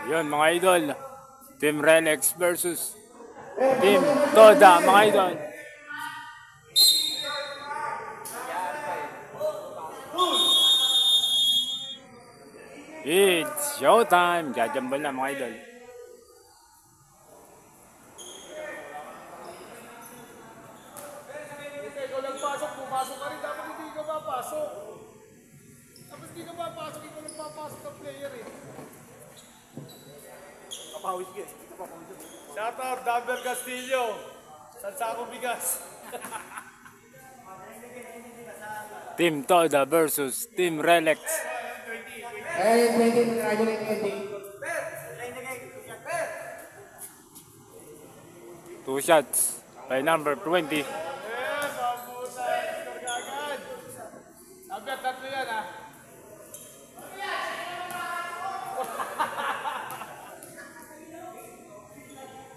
Yun mga idol. Team Relax versus Team Toda mga idol. It's showtime. Jajambal na mga idol. Ikaw nagpasok, pumasok ka rin. Dapat hindi ka papasok. Tapos hindi ka papasok, ikaw nagpapasok ng player eh. Kapawis ka eh. Shout out, Dabber Castillo. Sansako bigas. Team Toda versus Team Relax. Eh, 20, Dragon 20. 2 shots by number 20. Mabutan. Kagagad. Dabber, tatlo yan ah.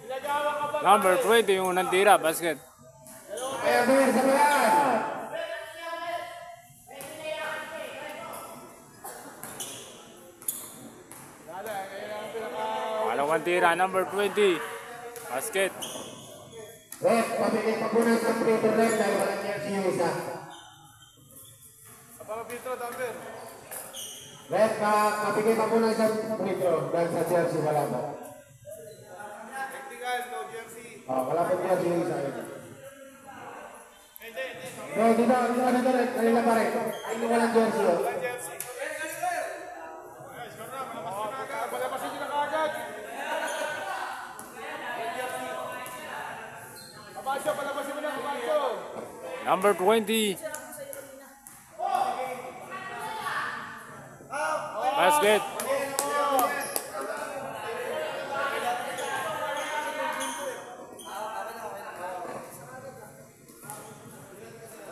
Pinagawa ka ba? Number 20 yung unang tira, basket. Eh, Ber, sa yan. Pangalawang tira, number 20. Basket. Red, pabigay pa muna sa free throw red dahil walang yan si Yusa. Apang Pito, Dabber. Red, pabigay pa muna sa free throw dahil sa jersey wala pa. Technical, no jersey. Wala pa jersey yung isa. Hindi. Dito red, kanila pa rin. Ay, walang jersey oh. Walang jersey. Palabasin nyo na kagad. Kabasyo, palabasin mo na, kabasyo. Number 20. Basket.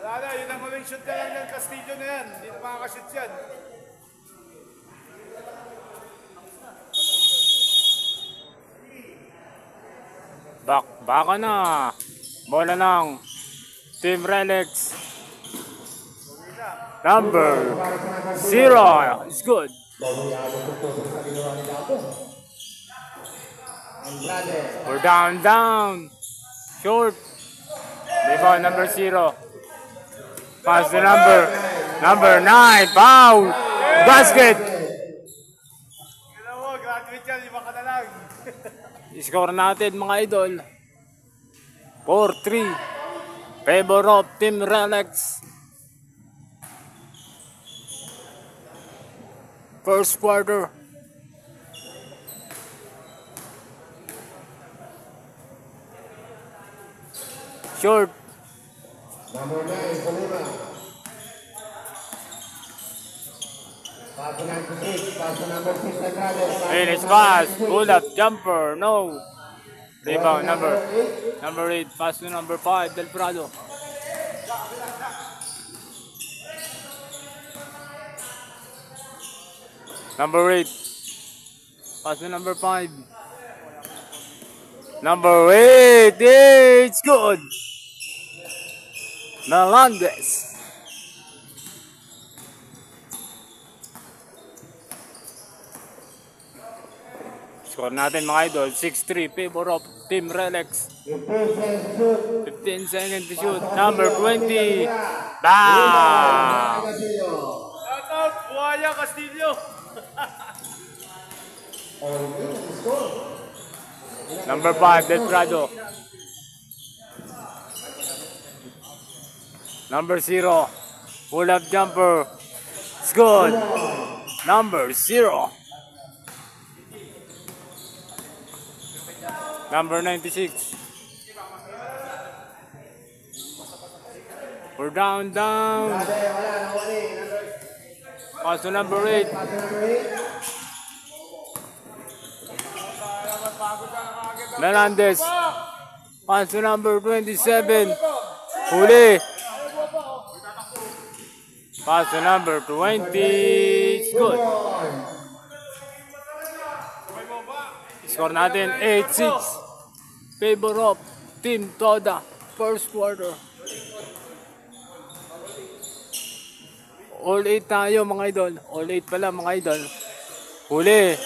Wala na, yun ang maling shoot na lang ng Castillo na yan. Hindi na makakashoot yan. Baka na. Bola ng Team Relax. Number 0. It's good. We're down. Short. Rebound number 0. Pass to number 9. Foul. Basket. Kailan mo, graduate yan, 5 ka na lang. Score natin mga idol. 4-3. Favor of Team Relax. First quarter. Short. Number 9, Kalima. Paso number 6, paso number 6 Andrade. Finish pass. Pull up jumper. No. Rebound number 8. Pass to number 5. Del Prado. Number 8. Pass to number 5. Number 8. It's good. Melendez. Score natin mga idol, 6-3, favor of Team Relax. 15 seconds to shoot. Number 20. Bam! Shout out, Buhaya Castillo. Number 5, Del Prado. Number 0, pull up jumper. It's good. Number 0. Number 96. We're down. Pass to number 8. Melendez. Pass to number 27. Huli. Pass to number 20. It's good. Score natin 8-6. Favor of Team Toda. First quarter. All 8 tayo mga idol. All 8 pala mga idol. Huli.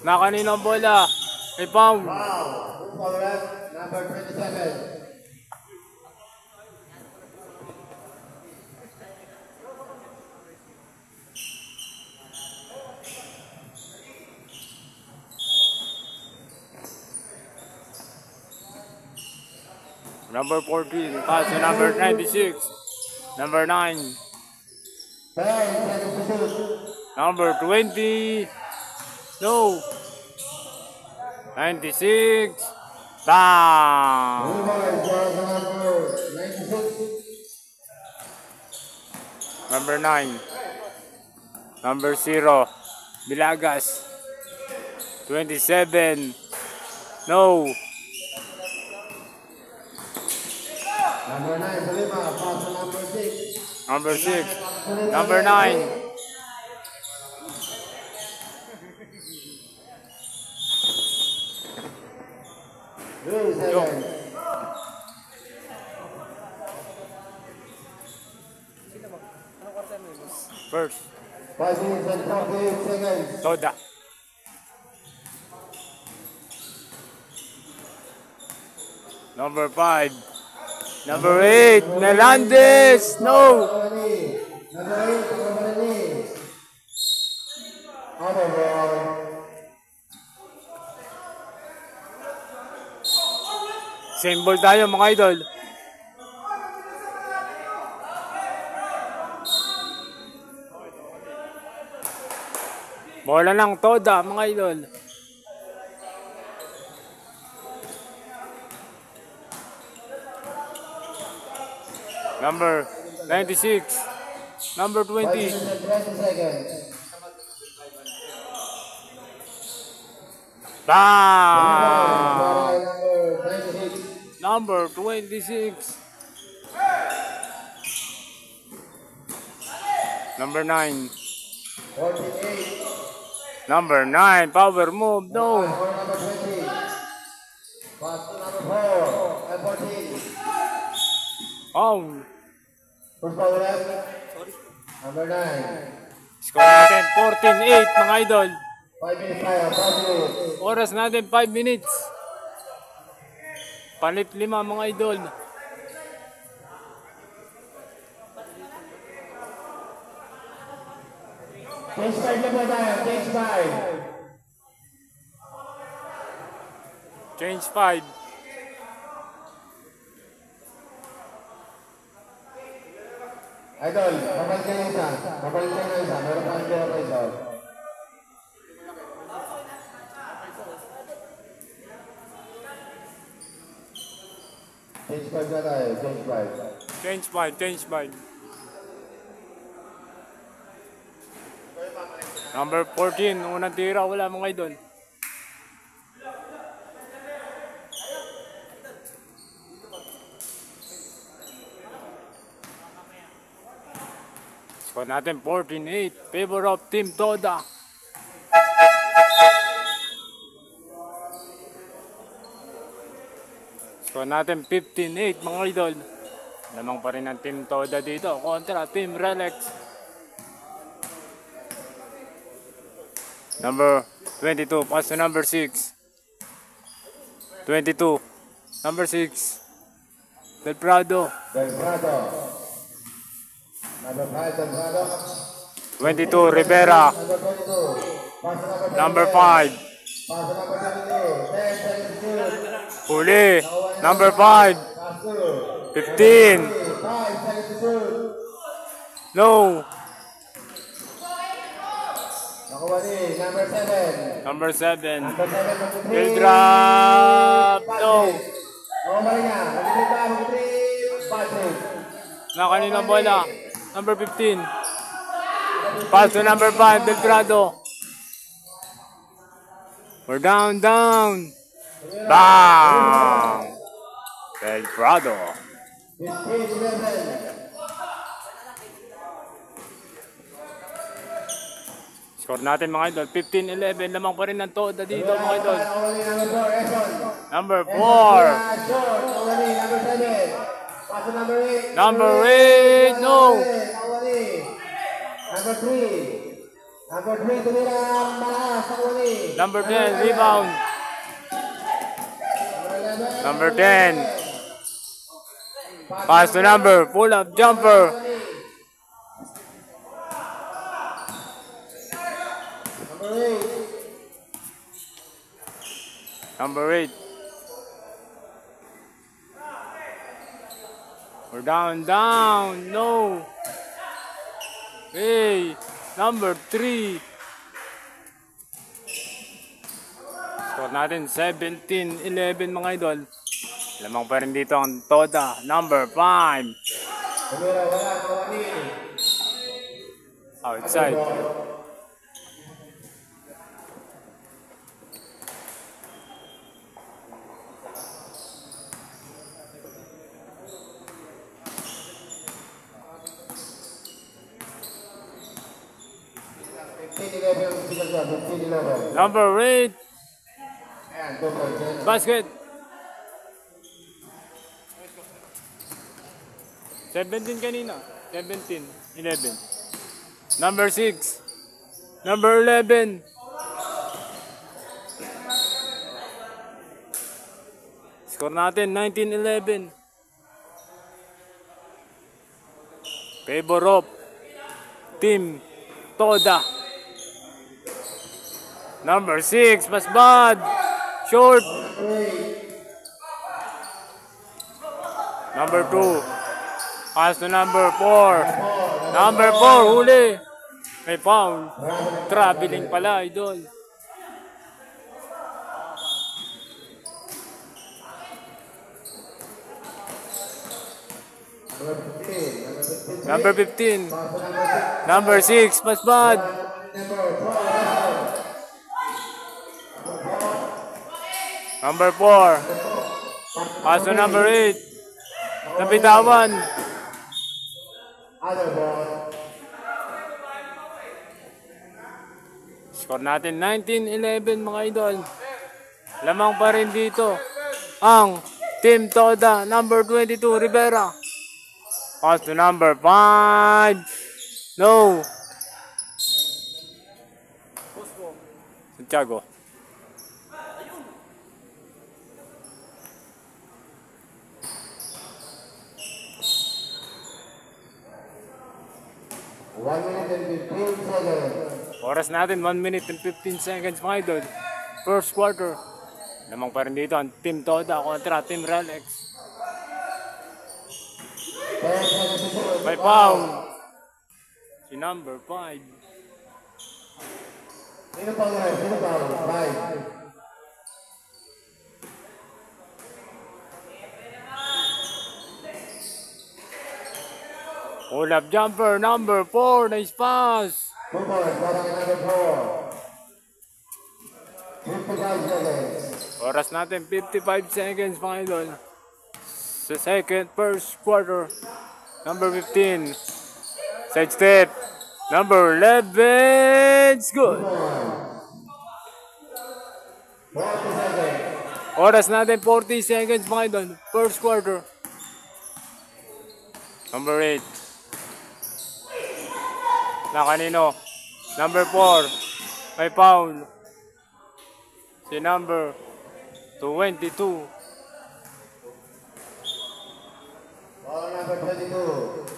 Na kaninang bola. May foul. Wow. Foul ref, number 27. Number 14. Pass to number 96. Number 9. 10 seconds to shoot. Number 20. No. 96. Bang! Rebound for number 96. Number 9. Number 0. Bilagas. 27. No. Number 9, Salima. Pass to number 6. Number 6. Number 9. Three seconds. First. 5 minutes and 48 seconds. Toda. Number 5. Number 8. Melendez. No. Number 8, Romanini. Out of ball. Same ball tayo mga idol. Bola ng Toda mga idol. Number 96. Number 5 20. minutes and 20 seconds. Bang! Number 96. Number 26. Number 9. 48. Number 9. Power move. No. For number 20. Pass to number 4. And 14. Oh. First foul left. Number 9. Score natin 14-8 mga idol. 5 minutes tayo. 5 minutes. Oras natin 5 minutes. Palit 5 mga idol. Change 5 na po tayo. Change 5. Change 5. Idol, papalit kayo isa. Papalit kayo isa. Meron pa hindi ako isa. Change 5 na tayo. Change 5. Change 5. Change 5. Number 14. Unang tira. Wala mga idol. Score natin 14-8. Favor of Team Toda. Score natin 15-8 mga idol. Lamang pa rin ang Team Toda dito kontra Team Relax. Number 22. Pass to number 6. 22. Number 6. Del Prado. Del Prado. Number 5, Del Prado. 22. Rivera. Number 22. Pass to Number number 5. Pass to number 22. 10 seconds shoot. Huli. Number 5. Pass to. 15. 5 seconds to shoot. No. Nakuha ni number 7. Number 7. Number 7, number 3. Will drop. No. Nakuha niya. Number 3, number 3. Patrick. Na kanina bola. Number 15. Pass to number 5. Del Prado. We're down. Bang! Del Prado. 15-11. Score natin mga idol. 15-11. Lamang pa rin ng Toda dito mga idol. Number 4. Number 8. No. Number 3. Number 3, tumira malakas sa uli. Number 10, rebound. Number 10. Pass to number, pull up, jumper. Number 8. We're down, no. Hey, number 3. Score natin 17-11 mga idol. Lamang pa rin dito ang Toda, number 5. Tumira wala, kawani. Outside. Number 8. Basket. 17 kanina. 17, 11. Number 6. Number 11. Score natin 19-11. Favor of Team Toda. Number 6, mas bad. Short. Number 2. Pass to number 4. Number 4, huli. May foul. Traveling pala, idol. Number 15. Number 6, mas bad. Number 4. Pass to number 8. Nabitawan. Score natin 19-11 mga idol. Lamang pa rin dito ang Team Toda, number 22, Rivera. Pass to number 5. No. Santiago. Oras natin 1 minute and 15 seconds mga idol. First quarter. Lamang pa rin dito ang Team Toda kontra Team Relex. May foul. Si number 5. Sino pa nga? Sino pa? 5. Pull up jumper, number 4. Nice pass. Oras natin 55 seconds mga idol. Sa first quarter. Number 15. Side step. Number 11. It's good. Oras natin 40 seconds mga idol. First quarter. Number 8. Na kanino? Number 4. May foul. Si number 22. Foul number 22.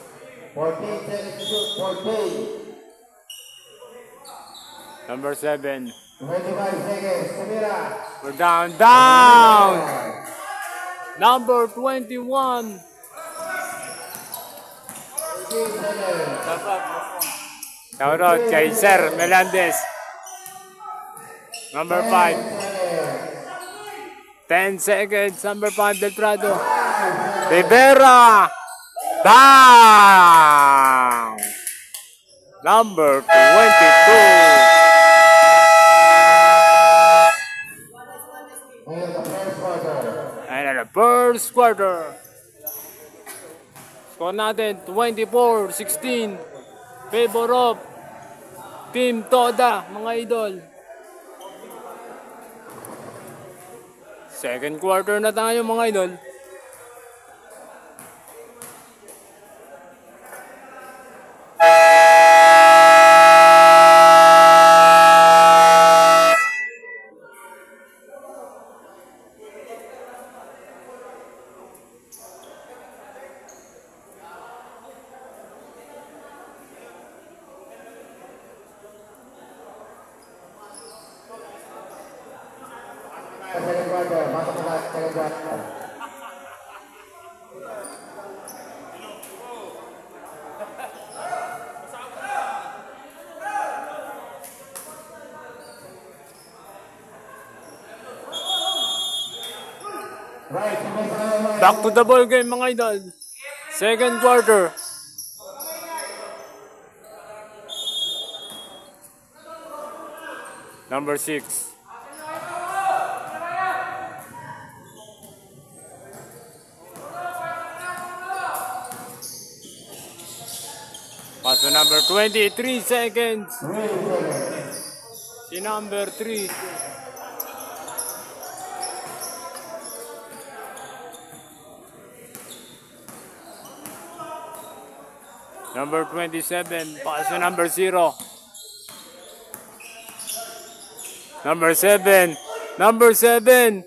14 seconds to shoot. 14. Number 7. 25 seconds. Tumira. We're down. Number 21. 15 seconds. Shout out kay Sir Melendez. Number 5. 10 seconds. Number 5 Del Prado. Rivera. Down. Number 22. And at the first quarter. Score natin 24-16. Favor of Team Toda, mga idol. Second quarter na tayo mga idol. quarter. Pasok na second quarter. Right, Back to the ball game mga idol. Second quarter. Number 6. Pass to number 23 seconds. Si number 3. Number 27, pass to number 0. Number 7. Number 7.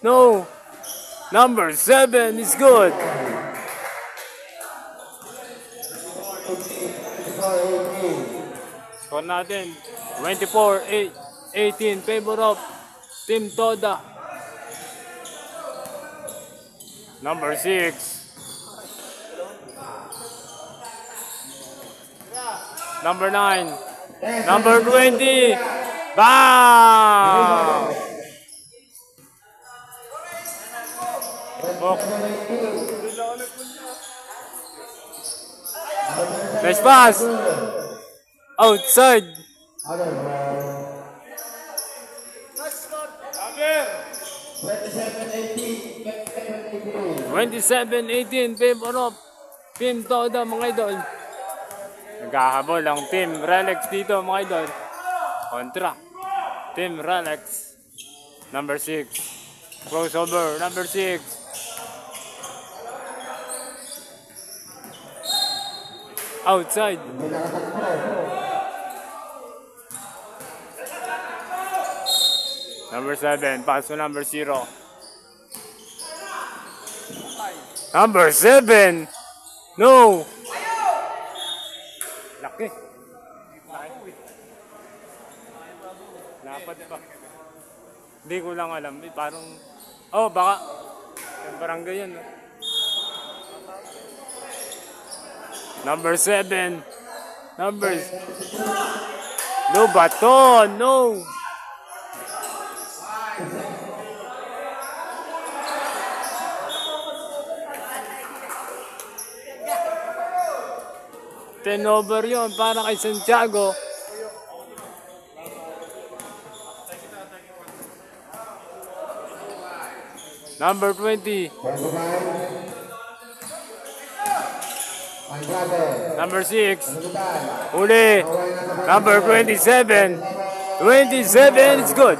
No. Number 7 is good. Score natin. 24-18. Favor of Team Toda. Number 6. Number 9. Number 20. Bam! Nice pass. Outside. 27-18. Favor of Team Toda mga idol. Naghahabol ang Team Relax dito mga idol. Kontra Team Relax. Number 6. Crossover. Number 6. Outside. Number 7. Pass to number 0. Number 7. No. Laki. Dapat pa. Hindi ko lang alam. Parang, oh baka, parang ganyan. Number 7. Numbers. No baton. No. Turnover yun. Para kay Santiago. Number 20. Number 6. Uli. Number 27. 27 is good.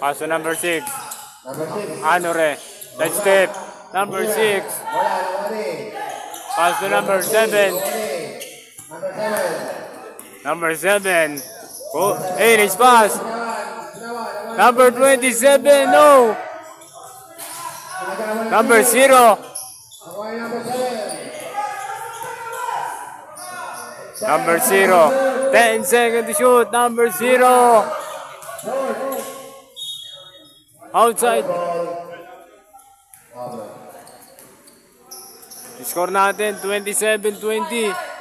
Pass to number 6. Anore. Side step. Number 6. Pass to number 7. Number 7. Oh, hey, nice pass. Number 27. No. Number 0. Number 0. 10 seconds to shoot. Number 0. Outside. Score natin 27-20.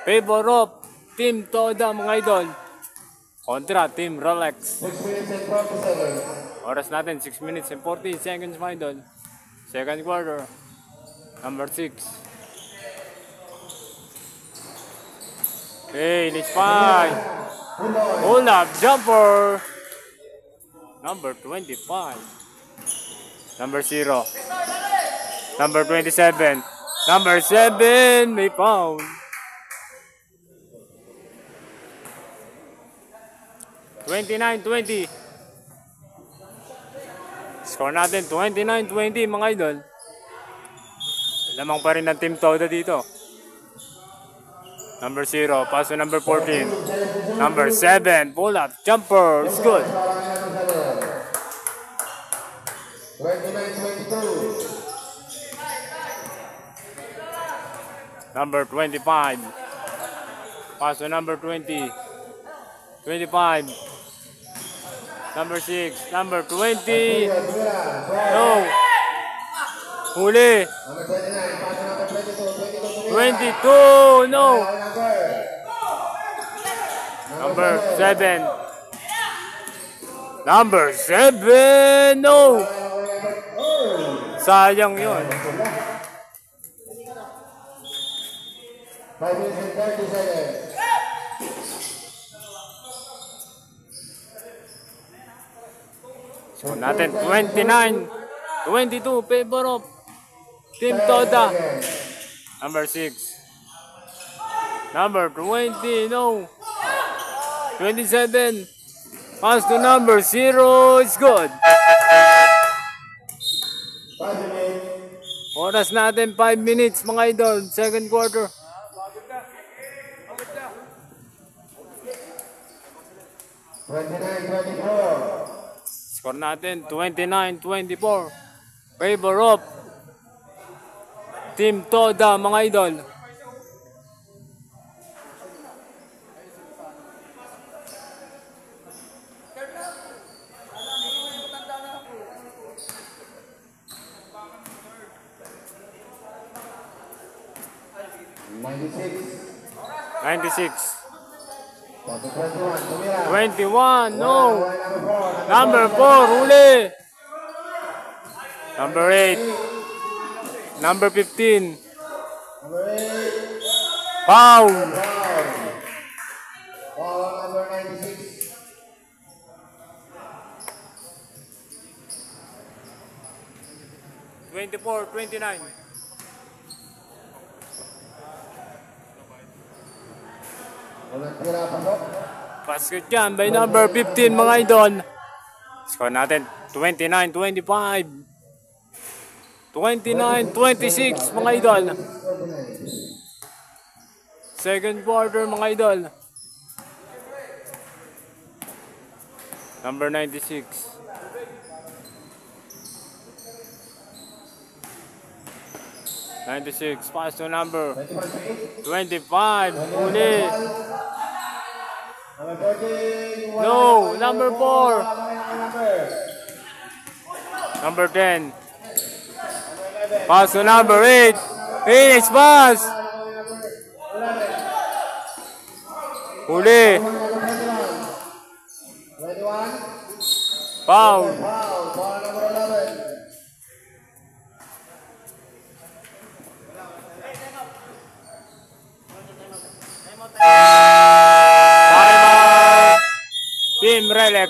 Favor of Team Toda mga idol. Kontra Team Relax. 6 minutes and 40 seconds. Oras natin 6 minutes and 40 seconds mga idol. Second quarter. Number 6. Okay, let's fight. Hold up, jumper. Number 25. Number 0. Number 27. Number 7. May foul. (29-20). Score natin 29-20 mga idol. Lamang pa rin ng Team Toda dito. Number 0. Pass to number 14. Number 7. Pull up. Jumper. It's good. 29-22. number 25. Pass to number 20. 25. Number 6. Number 20. No. Huli. Number 29, pass to number 22. 22. No. Number. Number 7. Number 7. No. Sayang yun. 5 minutes and 30 seconds. So natin 29. 22. Favor of Team Toda. Number 6. Number 20. No. 27. Pass to number 0. It's good. 5 minutes. Oras natin 5 minutes mga idol. Second quarter. 29-24. Score natin 29-24. Favor of Team Toda mga idol. $96. 96. Pass to 21. Tumira. 21. No. Number 4. Number 4. Huli. Number 8. Number 15. Number 8. Foul. Foul. Foul on number 96. 24-29. Walang tira, pasok. Basket yan by number 15 mga idol. Score natin 29-25. 29-26 mga idol. Second quarter mga idol. Number 96. Pass to number 25. Huli. Number 14. No, number 4. Number 10. Pass to number 8. Finish pass. Huli. 21. Foul. Foul. Foul number 11. Timeout. Team Relax.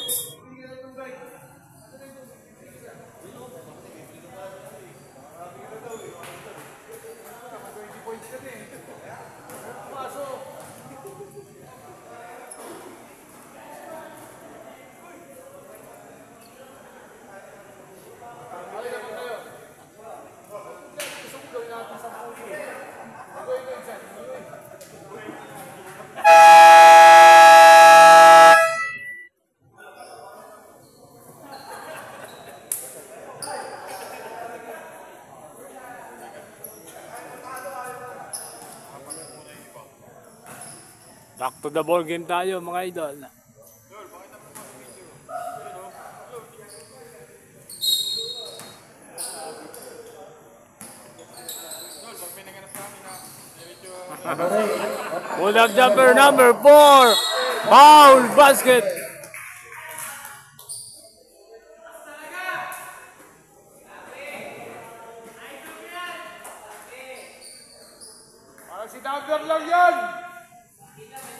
Back to the ball game tayo mga idol. Pull up jumper number 4. Foul basket. Parang si Dabber lang yan.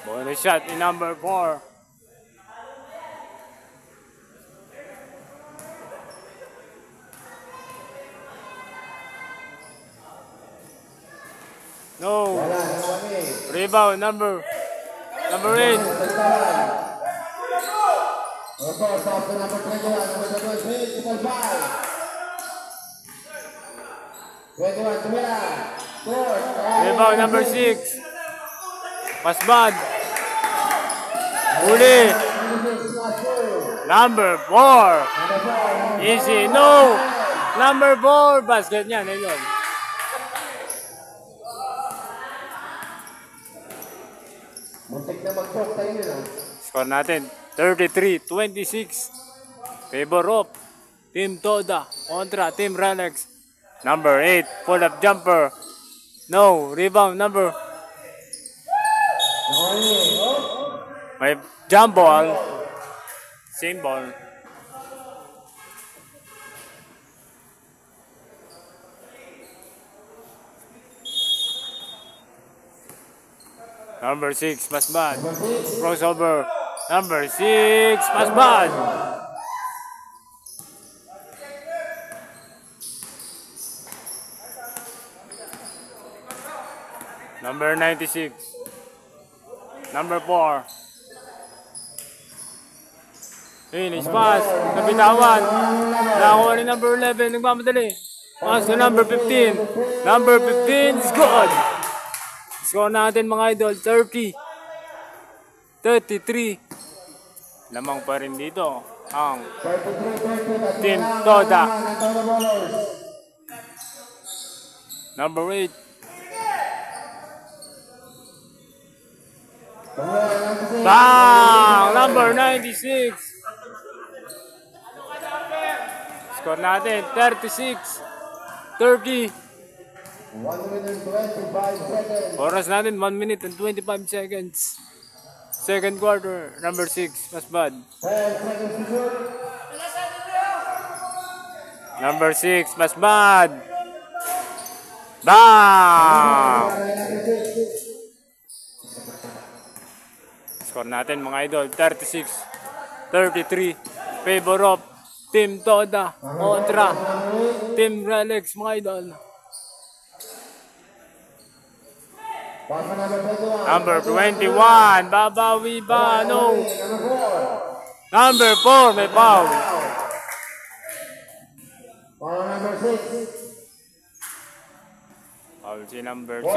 Bonus shot in number 4. No. Wala, nawami. Rebound number 8. Opo, stop to number 21. Number 21, triple foul. 21, tumira. Score. Rebound number 6. Pas bad. Huli. Number 4. Easy. No. Number 4. Basket niya. Nilon. Muntik na mag-talk tayo yun ah. Score natin 33-26. Favor of Team Toda kontra Team Relex. Number 8, pull-up jumper. No, rebound number. May jump ball. Same ball. Number 6, mas bad. Crossover. Number 6, mas bad. Number 96. Number 4. Finish pass. Nabitawan. Nakakuha ni number 11. Nagmamadali. Pass to number 15. Number 15 is good. Score natin mga idol. 30-33. Lamang pa rin dito ang Team Toda. Number 8. Bang! Number 96. Score natin 36-30. 1 minute 25 seconds. Oras natin 1 minute and 25 seconds. Second quarter, number 6, mas bad. 10 seconds to shoot. Number 6, mas bad. Bang! Score natin mga idol, 36-33. Favor of Team Toda kontra Team Relex mga idol. Number 21, babawi ba? No. Number 4, may foul. Number 6. Foul si number 45 6.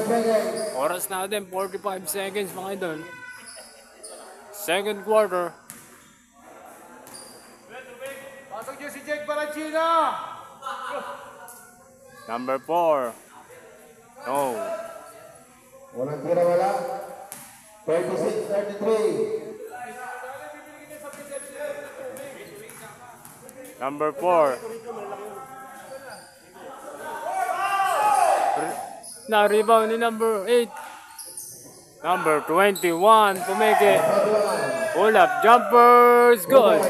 seconds. Oras natin, 45 seconds mga idol. Second quarter. Pasok niyo si Jake Barachina. Number 4. No. Walang tira wala. 36-33. Number 4. Na-rebound ni number 8. Number 21, pumeke. Pull up jumpers, good.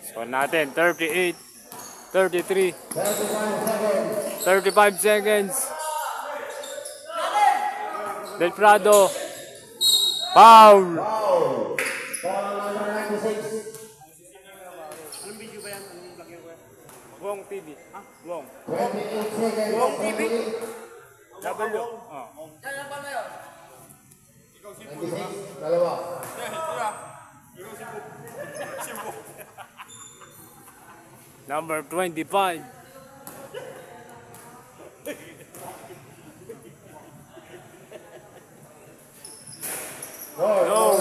Score natin, 38-33. 35 seconds. Del Prado. Foul. Foul number 96. Anong video ba yan? Anong vlog yan? Wong TV. Ha? Wong. 28 seconds. Wong TV. W. Oh. 96. Dalawa. Number 25. No.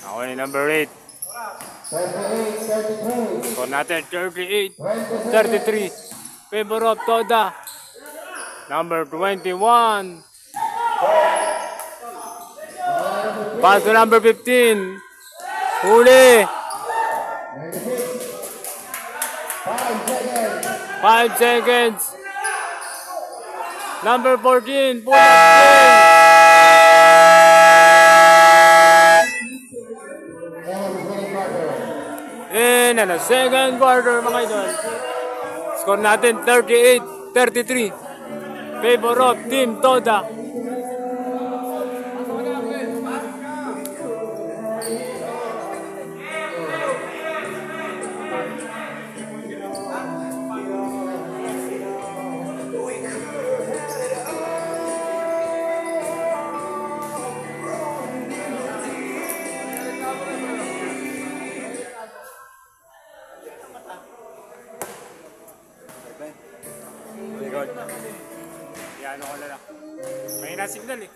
Ako ni number 8. 38-33. Score natin 38-33. Favor of Toda. Number 21. Pass to number 15. Huli. 5 seconds. Number 14. Pull in and a second quarter mga idol. Score natin 38-33. Favor of Team Toda. Yan ako na lang. May na-signal eh.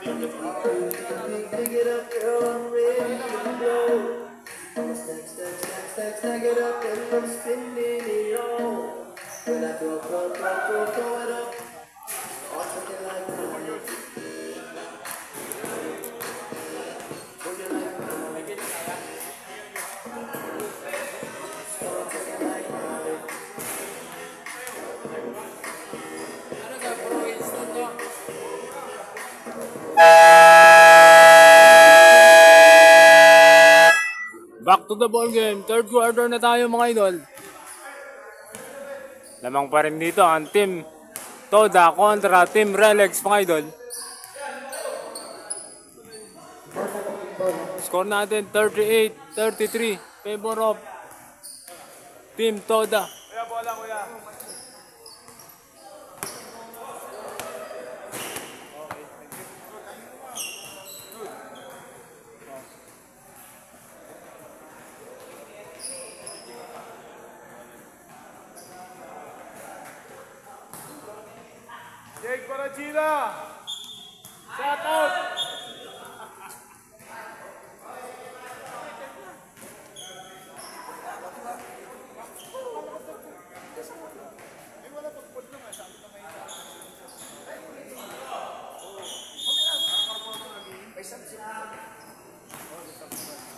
Take it up, girl, I'm ready to blow. Stack, stack, stack, stack, stack it up, and I'm spinning it all. When I throw it up, I'll take it like that. Put it like that. I'll take it like that. Back to the ball game. Third quarter na tayo mga idol. Lamang pa rin dito ang Team Toda kontra Team Relex mga idol. Score natin 38-33. Favor of Team Toda. Kuya, bola, kuya. Jake Parachila. Shout out.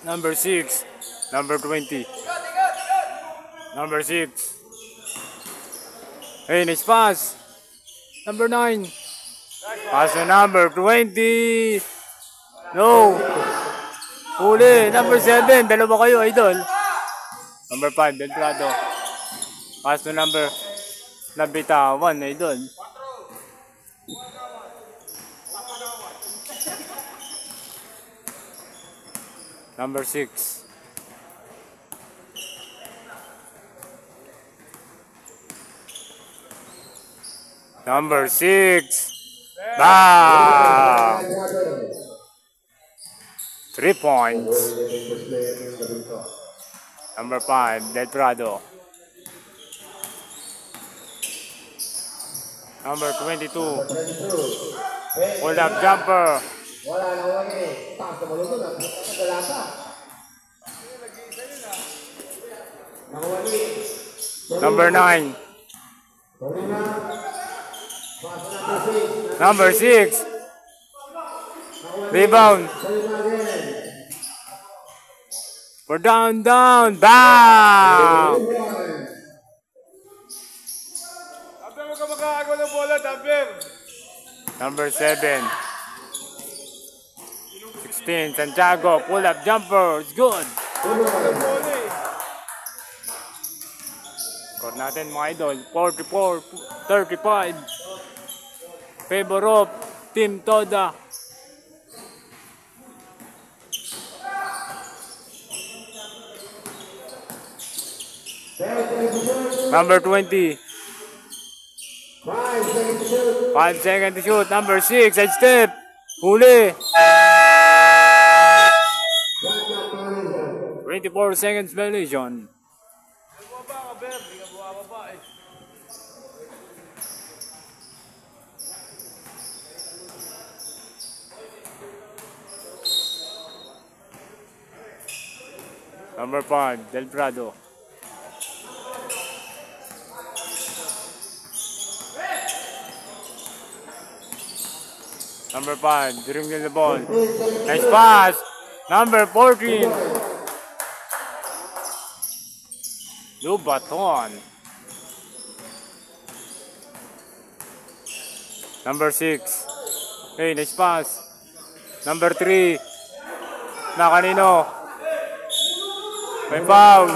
Number 6. Number 20. Number 6. Hey, nice pass. Number 9. Pass to number 20. No. Huli. Number 7. Dalawa kayo, idol. Number 5. Del Prado. Pass to number Nabitawan, idol. Number 6. Number 6. Bam! 3 points. Number 5, Del Prado. Number 22. Hold up jumper. Wala na lagi. Taas na balon doon. Nagalasa. Number 9. Number 6. Rebound. For down. Bam! Damper, huwag ka makakagawa ng bola, Damper. Number 7. 16. Santiago. Pull up jumper. It's good. Score natin mga idol. 44-35. Favor of Team Toda. Number 20. 5 seconds to shoot. Number 6. Side step. Huli. 24 seconds violation. Bumaba ka, Ber. Hindi ka bumababa eh. Number 5. Del Prado. Number 5, dribbling the ball. Nice pass. Number 14. Lubaton. Number 6. Hey, nice pass. Number 3. Na kanino? May foul.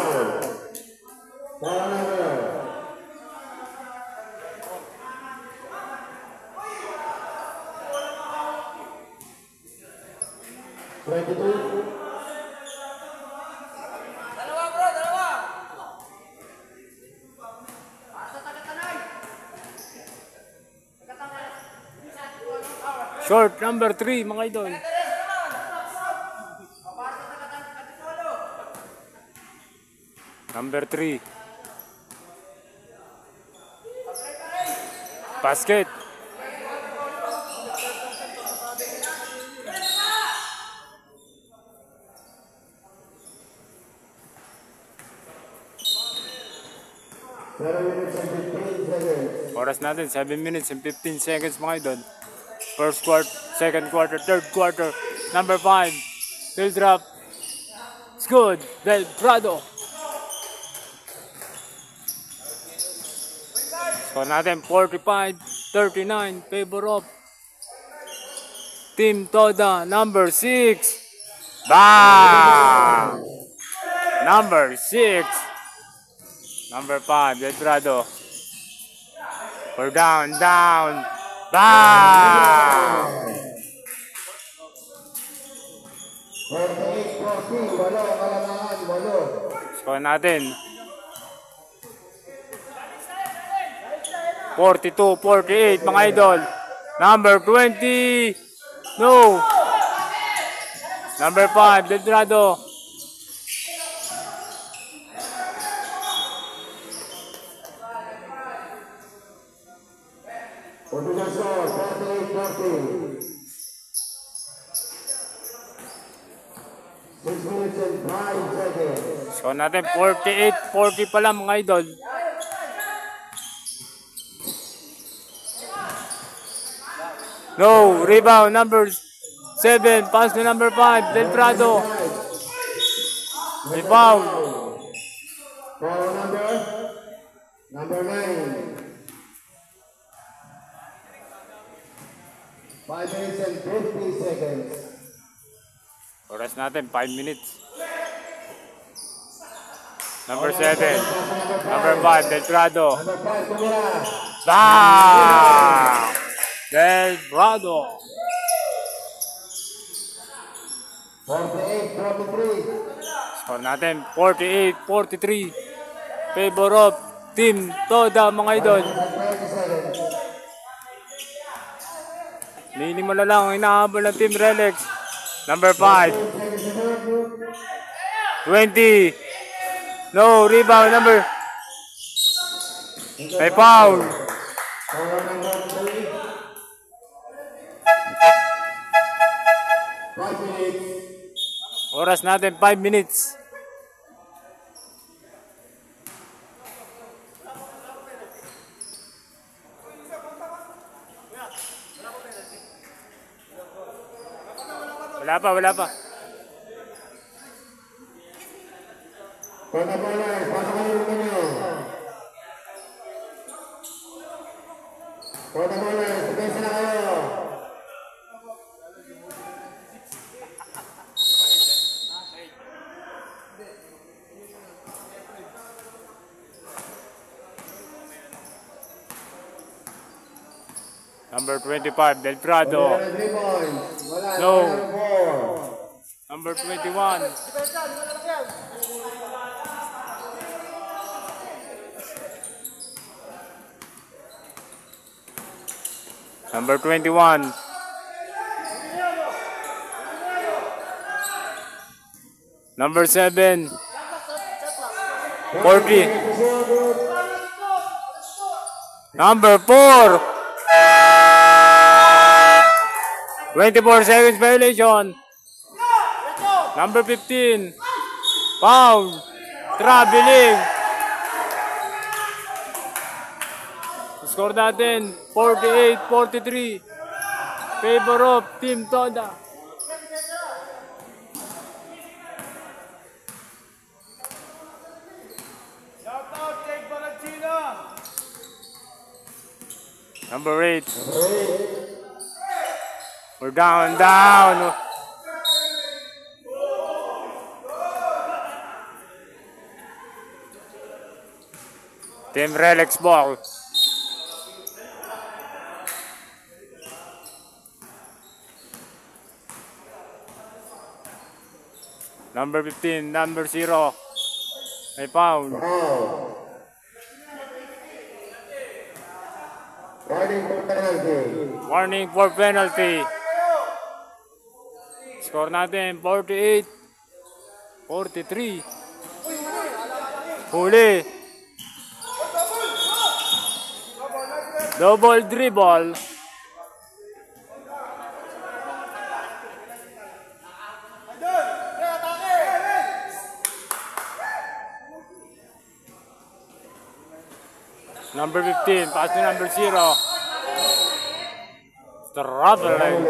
Short, number 3, mga idol. Number 3. Basket. 7 minutes and 15 seconds. Oras natin, 7 minutes and 15 seconds mga idol. First quarter, second quarter, third quarter. Number 5, field drop. It's good. Del Prado. Score natin, 45-39. Favor of Team Toda, number 6. Bang! Number 6. Number 5, Del Prado. We're down. Bang! 48-40, walo, kalamangan, walo. Score natin. 42-48 mga idol. Number 20. No. Number 5, Del Prado. Official score, 48-40. 6 minutes and 5 seconds. Score natin 48-40 pa lang mga idol. No, rebound number 7, pass to number 5, Del Prado. Rebound. Foul number 9. 5 minutes and 50 seconds. Oras natin, 5 minutes. Number 7, number 5, Del Prado. Number 5, tumira. Bang! Del Prado. 48-43. Score natin, 48-43. Favor of Team Toda mga idol. 20 seconds. Minimal na lang ang hinahabol ng Team Relics. Number 5, 20. No, rebound number. May foul. Foul number 3. 5 minutes. Oras natin, 5 minutes. Wala pa. Kota Bolas, pasok kayo ninyo. Kota Bolas, pagkasa na kayo. Number 25, Del Prado. Wala na 3 points. Wala, No. number 4. Number 21. Number 21. Number 7. 40. Number 4. 24 seconds violation. Number 15. Foul. Traveling. Score natin 48-43. Favor of Team Toda. Number 8. We're down. Team Relics ball. Number 15, number 0. May foul. Warning for penalty. Warning for penalty. Score natin 48-43. Huli. Double dribble. Number 15, pass to number 0. Traveling.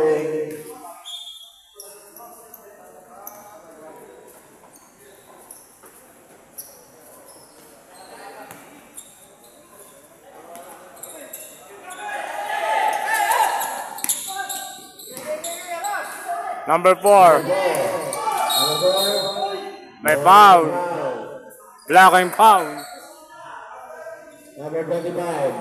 Number 4. May foul. Blocking foul. Number 25.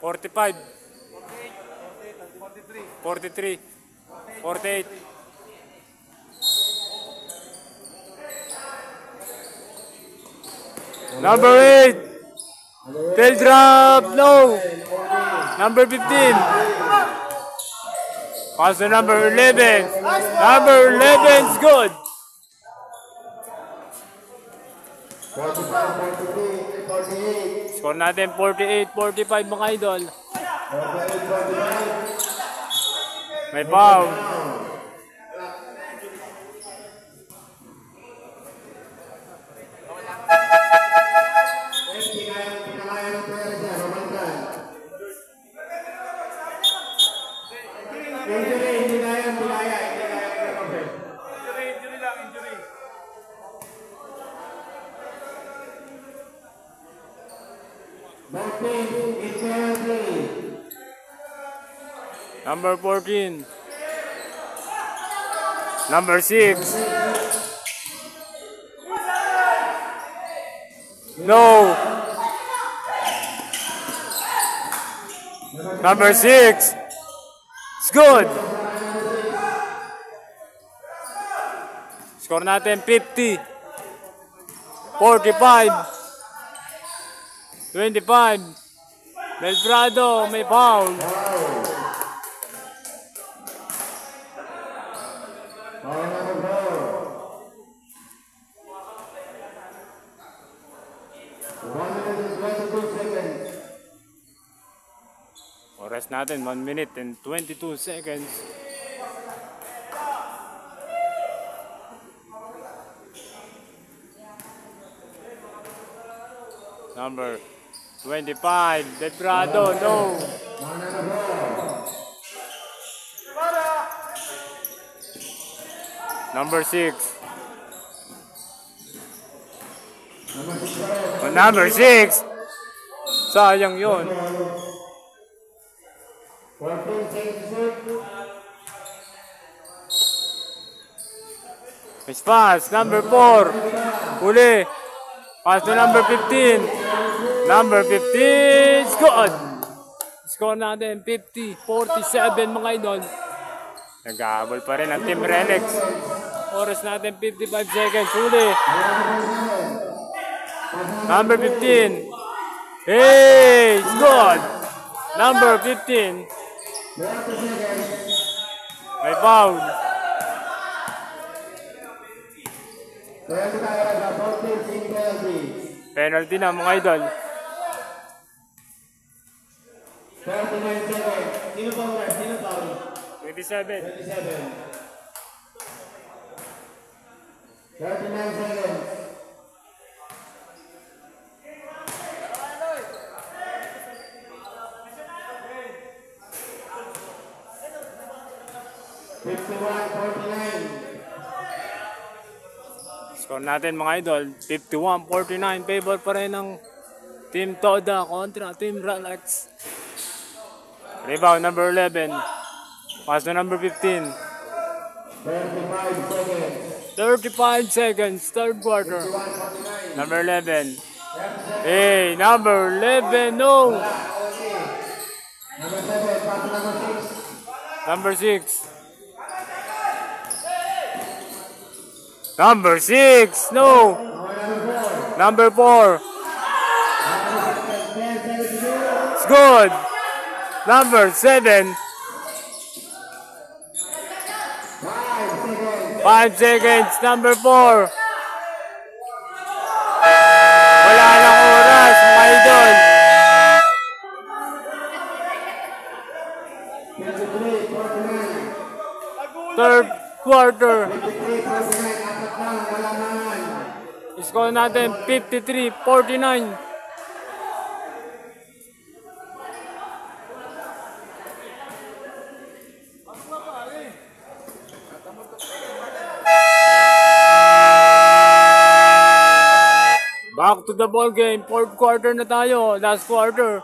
45. 43. 48. Number 8. Tail drop. No. Number 15. Pass to number 11. Number 11 is good. 45, 43, 48. Score natin 48-45 mga idol. 48, 45. May foul. Number 14. Number 6. No. Number 6. It's good. Score natin 50. 45. 25. Belgrado may foul. Oras natin 1 minute and 22 seconds. Number 25, Belgrado, no. Number 6. Oh, number 6. Sayang yun. Miss pass, number 4. Huli. Pass to number 15. Number 15 is good. Score natin 50-47 mga idol. Nag-aabol pa rin ang Team Renex. Oras natin 55 seconds. Huli. Number 15. Hey, it's good. Number 15. May foul. Penalty na mga idol. 39 seconds. Sino pa mo? Sino pa mo? 27. 39 seconds. Score natin mga idol, 51-49. Favor pa rin ng Team Toda kontra Team Relax. Rebound number 11. Pass to number 15. 35 seconds. 35 seconds, third quarter. Number 11. Hey, number 11, no. Number 6. Number 6, no. Number 4. It's good. Number 7. 5 seconds. Number 4. Wala nang oras, mga idol. Third quarter. Score natin 53-49. Back to the ball game. Fourth quarter na tayo. Last quarter.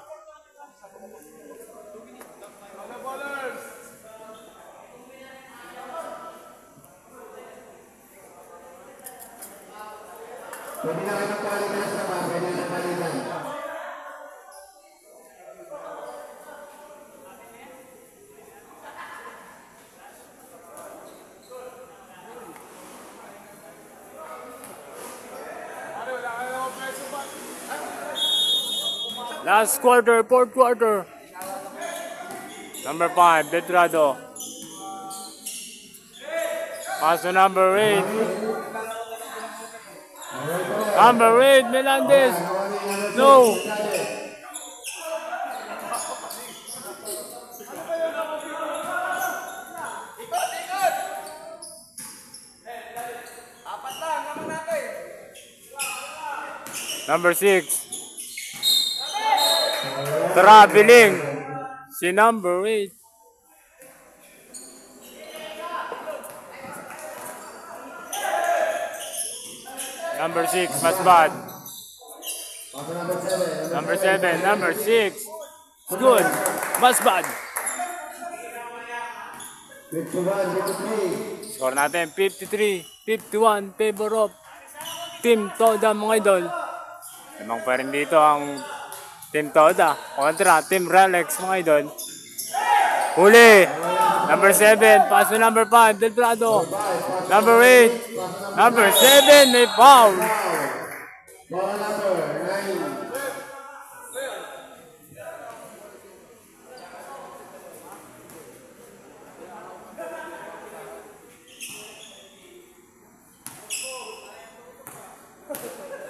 Pwede na kayo magpalitan sa ba? Pwede na palitan. Last quarter, fourth quarter. Number 5, Deltrado. Pass to number 8. Number 8, Melendez. No. Number 6. Traveling. Si number 8. Number 6, mas bad. Number 7, number 6. It's good. Mas bad. 51-53. Score natin 53-51. Favor of Team Toda, mga idol. Lamang pa rin dito ang Team Toda kontra Team Relics, mga idol. Huli. Number 7. Pass to number 5. Deltrado. Number 8. Number 7. May foul. Ball number 9.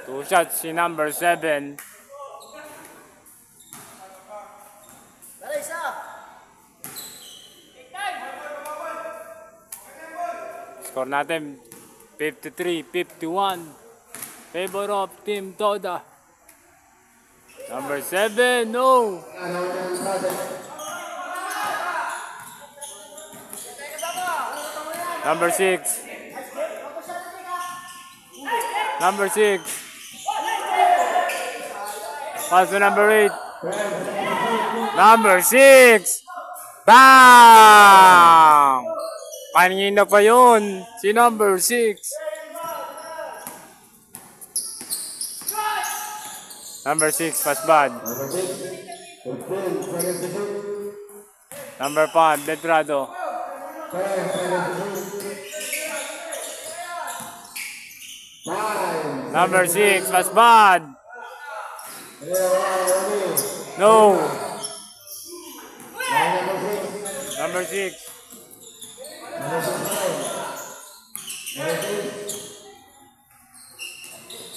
Two shots si number 7. Score natin 53-51. Favor of Team Toda. Number 7, no. Number 6. Number 6. Pass to number 8. Number 6. Bang! Kanina pa yun. Si number 6. Number 6, pass bad. Number 5, Deltrado. Number 6, pass bad. No. Number 6.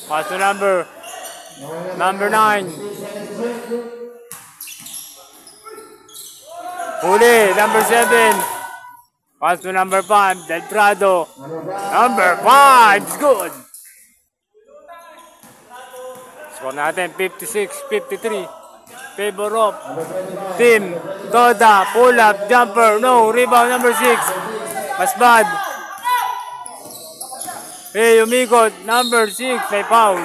Pass to number 9. Huli, number 7. Pass to number 5, Deltrado. Number 5, it's good. Score natin 56-53. Favor of Team Toda. Pull up, jumper, no. Rebound number 6. Mas bad. Hey, umikot. Number 6, may foul.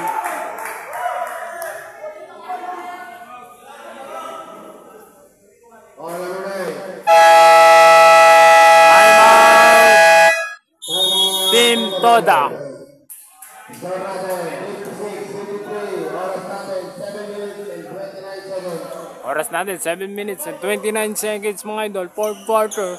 Timeout. Team Toda. Oras natin, 7 minutes and 29 seconds, mga idol. Fourth quarter.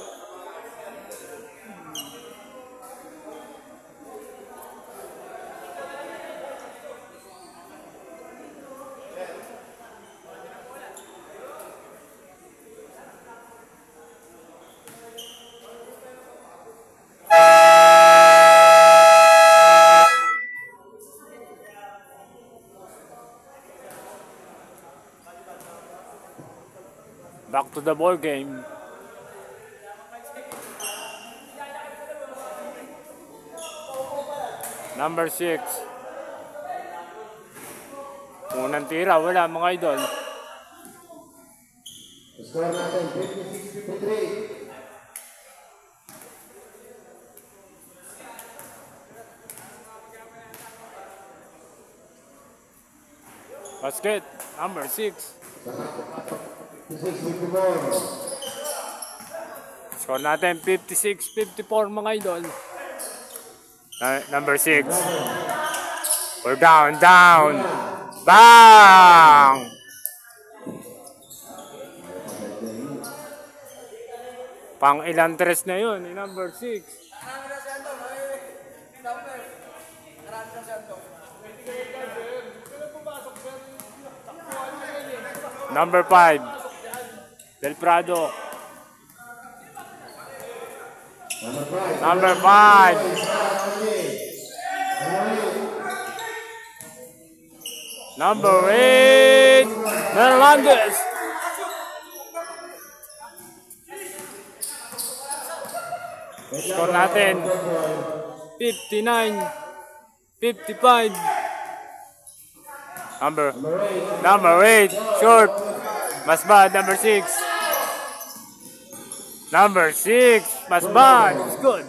Back to the ball game. Number 6. Unang tira, wala mga idol. Score natin, 56-53. Basket, number 6. 56-54. Score natin, 56-54 mga idol. Number 6. We're down. Bang! Pang ilang tres na yun, number 6. Number 5. Del Prado. Number 5. Number 8. Hernandez. Score natin 59-55. Number 8. Short. Mas bad. Number 6. Number 6. Mas bad. It's good.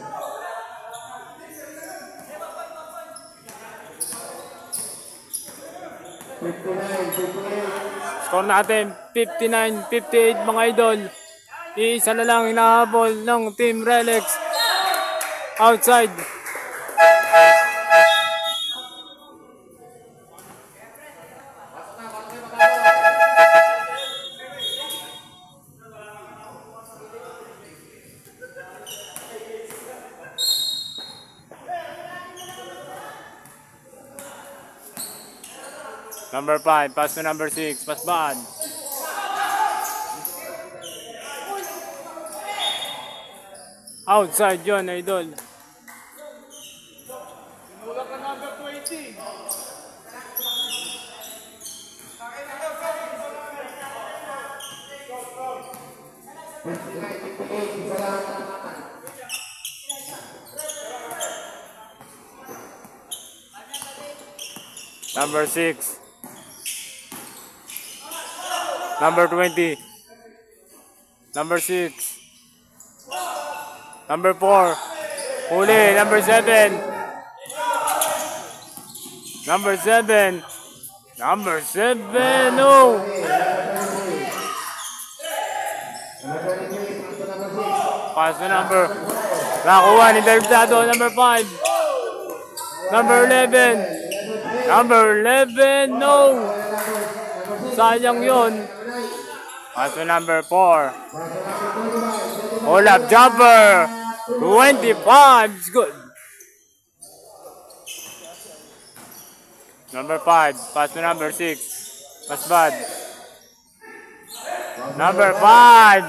Score natin 59-58 mga idol. Iisa na lang hinahabol ng Team Relics. Outside. Number 5, pass to number 6, pass bad. Outside yun, idol. Wala ka number 20. Number 6. Number 20. Number 6. Number 4. Huli. Number 7. Number 7. Number 7. No. Pass na number. Nakuha ni Delgado. Number 5. Number 11. Number 11. No. Sayang yun. Pass to number 4. Hold up jumper. 25. It's good. Number 5. Pass to number 6. Pass bad. Number 5.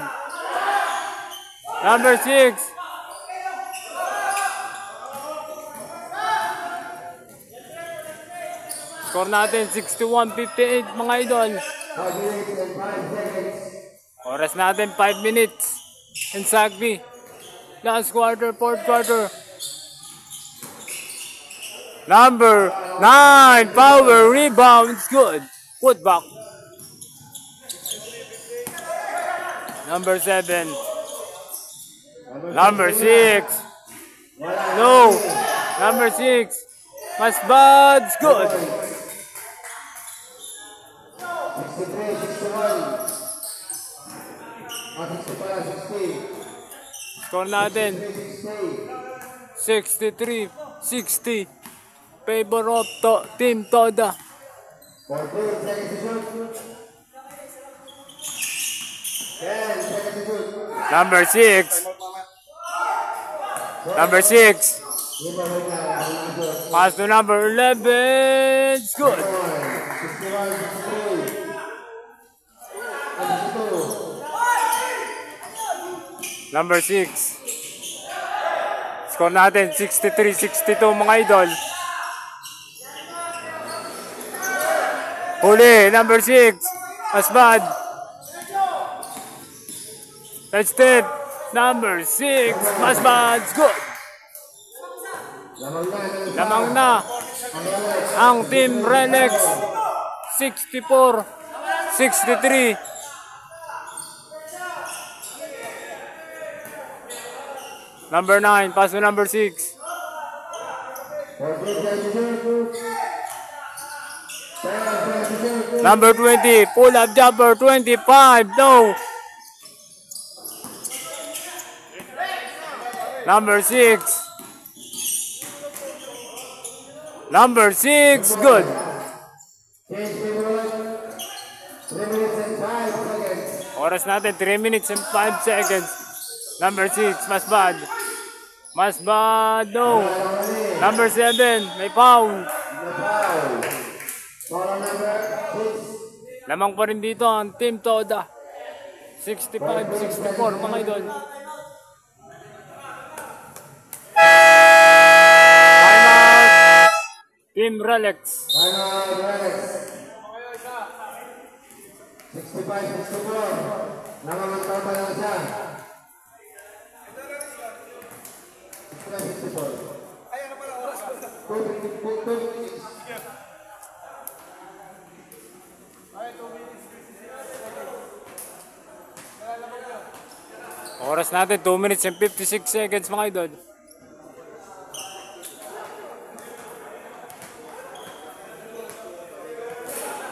Number 6. Score natin 61-58 mga idol. Oras natin 5 minutes. And Sagbi. Last quarter, fourth quarter. Number 9. Power rebound. It's good. Put back. Number 7. Number 6. No. Number 6. Mas bad. It's good. 63-60. Score natin 63-60. Favor of Team Toda. 14 seconds to shoot. 10 seconds to shoot. Number 6. Number 6. Pass to number 11. It's good. 61-63. Number 6. Score natin 63-62 mga idol. Huli, number 6. Mas bad. Let's step. Number 6. Mas bad. It's good. Lamang na ang Team Relics. 64-63. Number 9, pass to number 6. Number 20, pull up jumper, 25, no. Number 6. Number 6, good. Oras natin, 3 minutes and 5 seconds. Number 6, mas bad. Mas bad, no. Number 7, may foul. Lamang pa rin dito ang Team Toda. 65-64 mga idol. Timeout. Team Relics. 65-64. Namamagtaw pa lang siya. 65-64. Oras natin, 2 minutes and 56 seconds mga idol.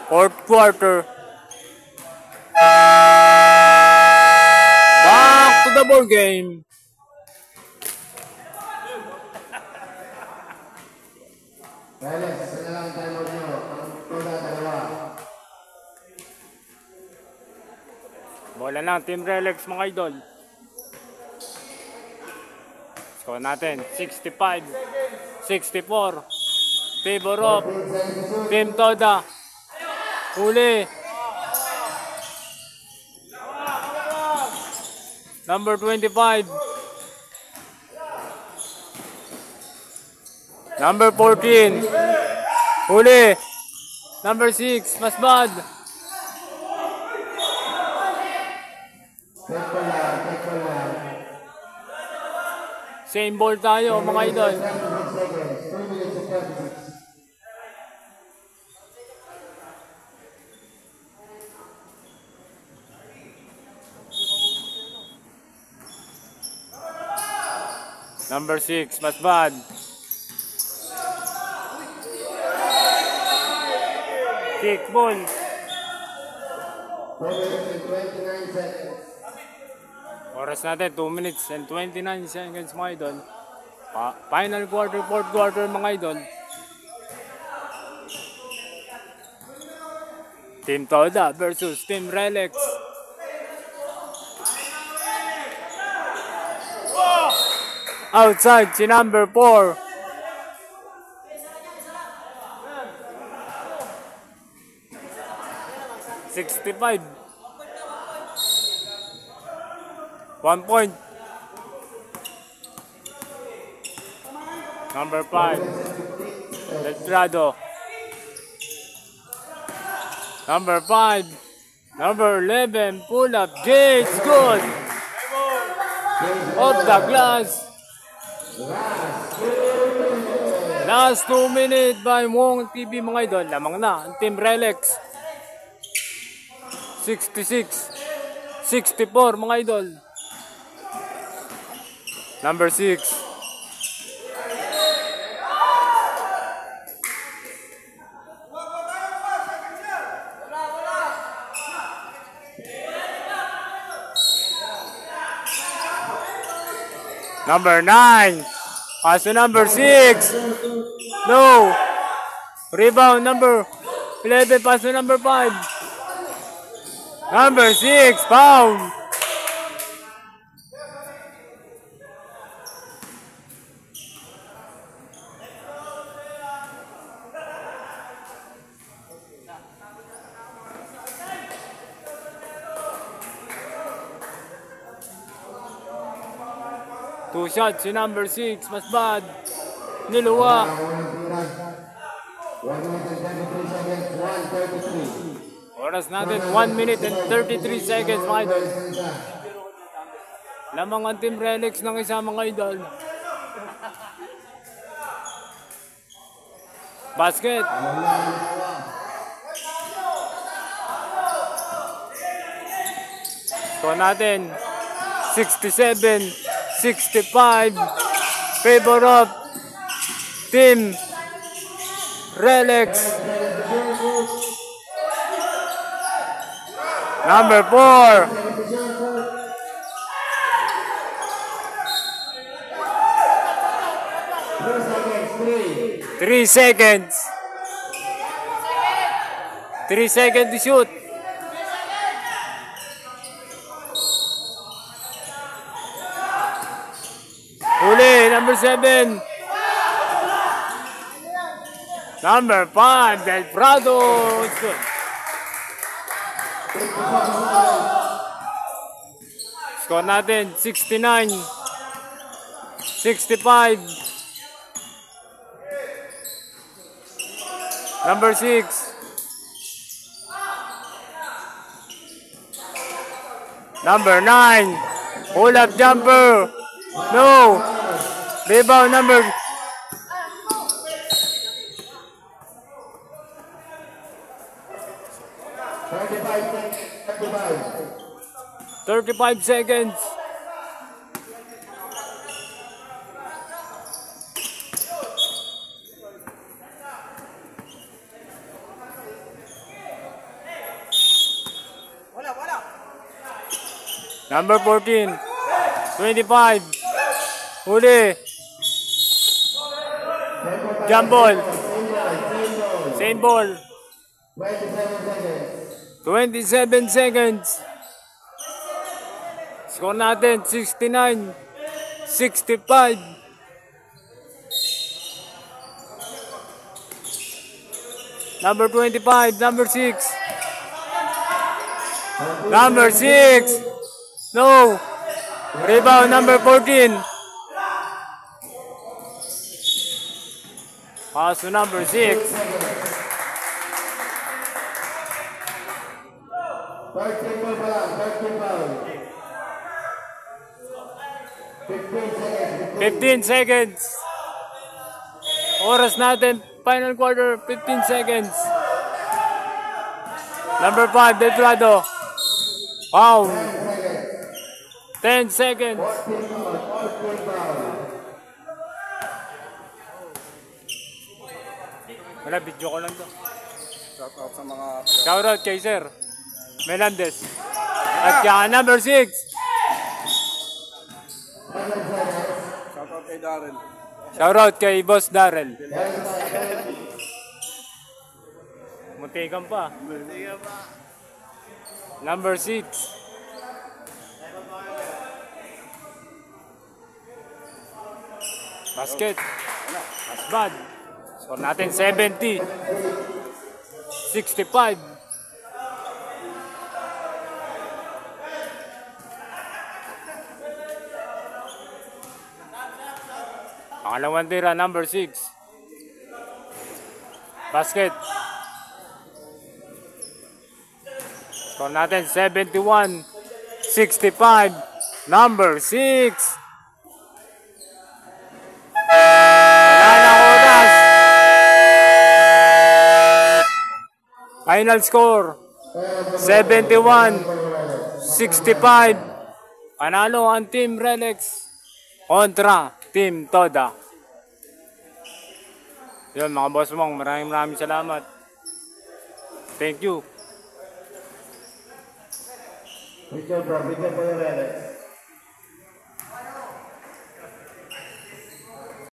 Fourth quarter. Back to the ball game. Alex, isa na lang ang timeout nyo. Ang Toda, dalawa. Bola lang, Team Relics mga idol. Score natin, 65-64. Favor of Team Toda. Huli. Number 25. Number 14. Huli. Number 6. Mas bad. Same ball tayo mga idol. Number 6, mas bad. Kick ball. 29 seconds. Oras natin, 2 minutes and 29 seconds mga idol. Final quarter, fourth quarter mga idol. Team Toda versus Team Relics. Outside si number 4. $65. 1 point. Number 5. Deltrado. Number 5. Number 11. Pull up. James. Good. Off the glass. Last 2 minutes by Wong TV mga idol. Lamang na ang Team Relics. 66-64 mga idol. Number 6. Number 9. Pass to number 6. No. Rebound number 11. Pass to number 5. Number 6. Foul. Two shots si number 6, mas bad. Niluwa. 133 seconds, 133. Oras natin, 1 minute and 33 seconds mga idol. Lamang ang Team Relics ng isa mga idol. Basket. Score natin 67-65. Favor of Team Relics. Number 4. Three seconds. 3 seconds to shoot. Huli, number 7. Number 5, Del Prado. It's good. Score natin, 69-65. Number 6. Number 9. Pull up jumper. No. Rebound number 35 seconds. Number 14. 25. Huli. Jump ball. Same ball. 27 seconds. Score natin 69-65. Number 25, number 6. Number 6. No. Rebound number 14. Pass to number 6. 15 seconds. Oras natin, final quarter, 15 seconds. Number 5, Del Prado. Wow. 10 seconds. Wala, video ko lang to. Shout out sa mga Shout out kay Sir Melendez. At kaya number 6. shout out kay Darren. Shout out kay Boss Darrell. Muntikan pa. Number 6. Basket. That's bad. Score natin 70-65. Pangalawang tira, number 6. Basket. Score natin 71-65. Number 6. Final score 71-65. Panalo ang Team Relics kontra Team Toda. Yun mga boss mong, maraming salamat. Thank you. Bigyan po yung Relics.